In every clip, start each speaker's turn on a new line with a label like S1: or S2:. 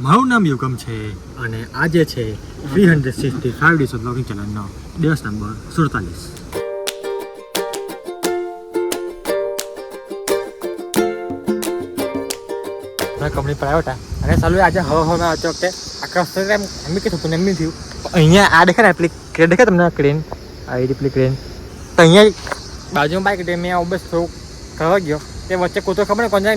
S1: મારું નામ યુગમ છે અને આજે છે 365 ડેઝ ઓફ બ્લોગિંગ ચેનલનો દિવસ નંબર 47. મેં કંપની પર આવ્યો હતા અને ચાલુ આજે હવામાં આવતી વખતે આખા રસ્તે એમ કીધું પણ એમ નહીં થયું. અહીંયા આ દેખાય ને એટલી ક્રેન દેખાય તમને, ક્રેન આ એટલી ક્રેન તો અહીંયા બાજુમાં બાઇક એટલે મેં બસ થોડુંક કરવા ગયો તે વચ્ચે કૂતરો ખબર ને કોને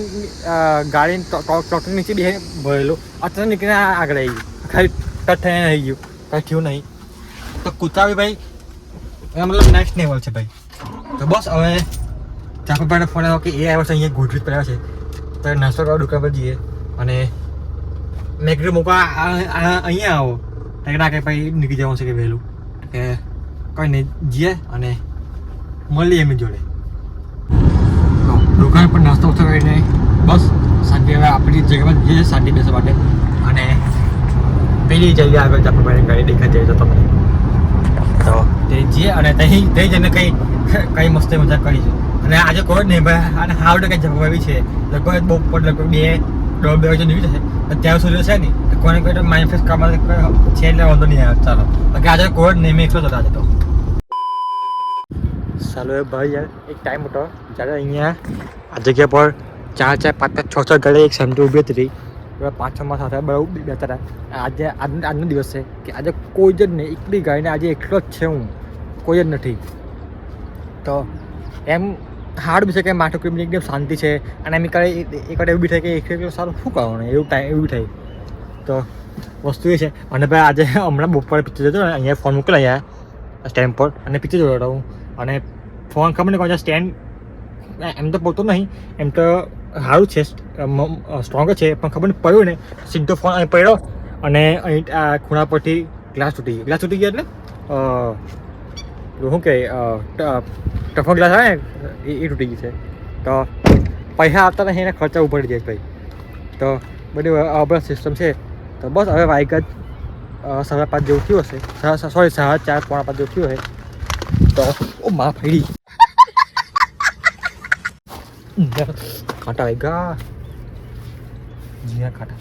S1: ગાડી ટ્રક નીચે બે ભરેલું અત્યારે નીકળીને આગળ આવી ગયું, ખાલી ટચ થઈને આવી ગયું, કંઈ થયું નહીં. તો કૂતરા બી ભાઈ મતલબ નેક્સ્ટ લેવલ છે ભાઈ. તો બસ હવે ચાપાભાઈને ફોન આવ્યો કે એ આવ્યો છે અહીંયા ગોઠવી પડ્યા છે તો નાસ્તો કરવા દુકાન પર જઈએ. અને મેં કીધું મૂકવા અહીંયા આવો ના કે ભાઈ નીકળી જવાનું છે કે વહેલું કે કંઈ નહીં જઈએ અને મળીએ એમની જોડે. દુકાન પર નાસ્તો ઓછો કરીને બસ શાંતિ હવે આપણી જગ્યામાં જઈએ શાંતિ બેસવા માટે. અને પેલી જઈએ આગળ ચાપાભાઈને ગાડી દેખાઈ જાય તો તમને તો તે જઈએ અને ત્યાં જઈને કંઈ મસ્તી મજા કરીશું. અને આજે કોઈ જ નહીં ભાઈ અને હાવડે કંઈ જવાબી છે લગભગ બહુ લગભગ 2 વાગે નીકળી જશે ત્યાં સુધી છે નહીં તો કોઈને કોઈ માઇન્ડ ફ્રેશ કામ છે એટલે વાંધો નહીં આવે. ચાલો બાકી આજે કોઈ જ નહીં, મેં એકલો જ હતો આજે તો. ચાલો એ ભાઈ યાર એક ટાઈમ હતો જ્યારે અહીંયા આ જગ્યા પર 4, 5, 6 ગાડી એક સેન્ટર ઊભી હતી. 5-6 માસ સાથે બહુ બેતા હતા. આજનો દિવસ છે કે આજે કોઈ જ નહીં, એકલી ગાડીને આજે એકલો જ છે, હું કોઈ જ નથી. તો એમ હાર્ડ બી છે કે માથું ક્રીમની એકદમ શાંતિ છે અને એમ એક વાર એવું બી થાય કે એકલો સારું શું કરવાનું એવું થાય. તો વસ્તુ એ છે. અને ભાઈ આજે હમણાં બપોરે પિક્ચર જોયો ને અહીંયા ફોન મોકલા અહીંયા સ્ટેન્ડ પર અને પિક્ચર જોયો હતો હું. અને ફોન ખબર નહીં કોણ સ્ટેન્ડ એમ તો પડતો નહીં, એમ તો સારું છે સ્ટ્રોંગ છે પણ ખબર નહીં પડ્યું ને સીધો ફોન અહીં પડ્યો અને અહીં આ ખૂણા પરથી ગ્લાસ તૂટી ગયો એટલે શું કહે ટફો ગ્લાસ આવે ને એ તૂટી ગઈ છે. તો પૈસા આપતા નહીં એને ખર્ચા ઉપર જાય ભાઈ. તો બધી બધા સિસ્ટમ છે. તો બસ હવે વાઈક જ 5:30 જેવું થયું હશે, સોરી 4:30 પોણા 5 જેવું થયું હશે. તો ઓ માં ફરી ખાટા વાગ્યા જીયા ખાટા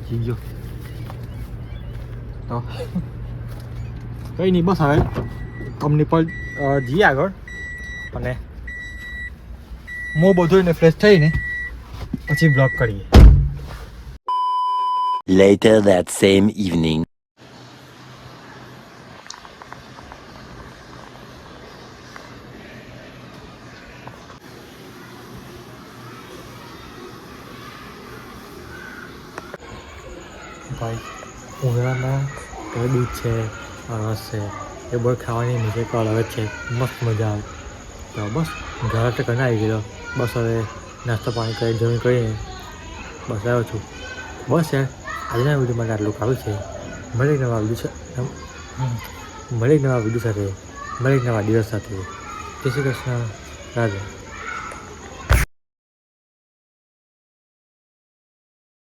S1: જી ગયો. તો કંઈ નહીં બસ હવે કંપની પર જઈએ આગળ અને મોં બધું એને ફ્રેશ થઈને પછી બ્લોગ કરીએ.
S2: Later that same evening.
S1: ભાઈ ઉનાળામાં કઈ દૂધ છે, રસ છે એ બધું ખાવાની મજા તો અલગ જ છે, મસ્ત મજા આવે. તો બસ ઘરે તો કરીને આવી ગયો. બસ હવે નાસ્તો પાણી કરી જમી કરીને બસ આવ્યો છું. બસ યાર આજના વિડીયો માટે આટલું કાઢું છે. મળે નવા વિડીયો સાથે, મળે નવા દિવસ સાથે. જય શ્રી કૃષ્ણ, રાધે.